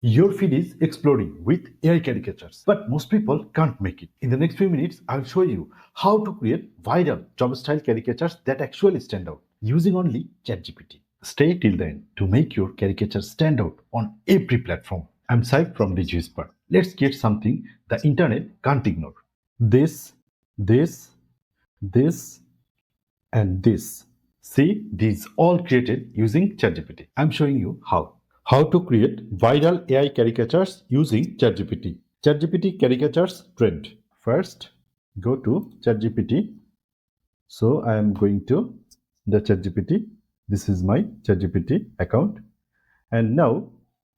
Your feed is exploding with AI caricatures, but most people can't make it. In the next few minutes, I'll show you how to create viral job style caricatures that actually stand out using only ChatGPT. Stay till the end to make your caricatures stand out on every platform. I'm Saif from DigiWhisper. Let's get something the internet can't ignore. This, this, this, and this. See, these all created using ChatGPT. I'm showing you how. How to create viral AI caricatures using ChatGPT. ChatGPT caricatures trend. First, go to ChatGPT. So I am going to the ChatGPT. This is my ChatGPT account. And now,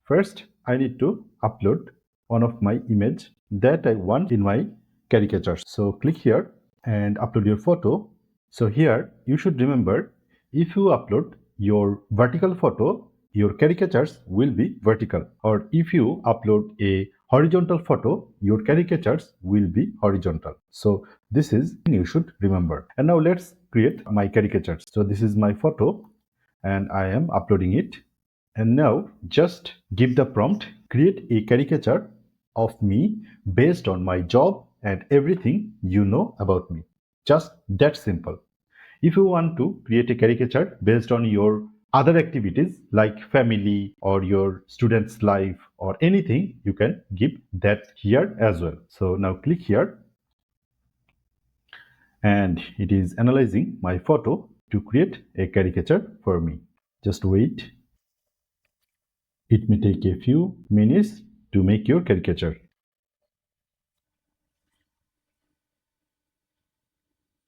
first I need to upload one of my image that I want in my caricatures. So click here and upload your photo. So here you should remember, if you upload your vertical photo, your caricatures will be vertical, or if you upload a horizontal photo, your caricatures will be horizontal. So this is you should remember. And now let's create my caricatures. So this is my photo and I am uploading it. And now just give the prompt, create a caricature of me based on my job and everything you know about me. Just that simple. If you want to create a caricature based on your other activities like family or your student's life or anything, you can give that here as well. So now click here and it is analyzing my photo to create a caricature for me. Just wait. It may take a few minutes to make your caricature.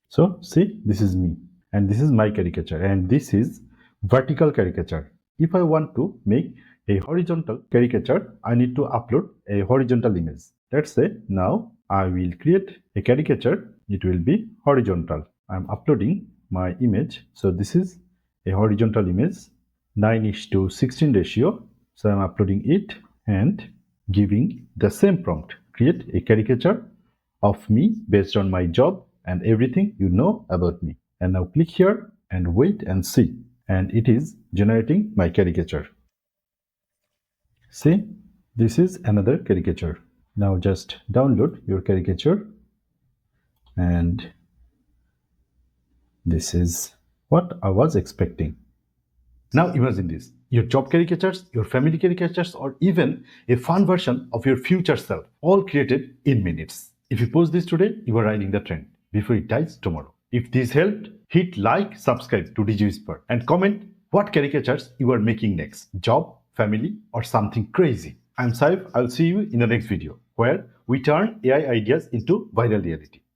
So see, this is me and this is my caricature and this is vertical caricature. If I want to make a horizontal caricature, I need to upload a horizontal image. Let's say now I will create a caricature. It will be horizontal. I'm uploading my image. So this is a horizontal image, 9:16 ratio. So I'm uploading it and giving the same prompt. Create a caricature of me based on my job and everything you know about me. And now click here and wait and see. And it is generating my caricature. See, this is another caricature. Now just download your caricature and this is what I was expecting. Now imagine this, your job caricatures, your family caricatures, or even a fun version of your future self, all created in minutes. If you post this today, you are riding the trend before it dies tomorrow. If this helped, hit like, subscribe to DigiWhisper, and comment what caricatures you are making next. Job, family, or something crazy. I'm Saif. I'll see you in the next video, where we turn AI ideas into viral reality.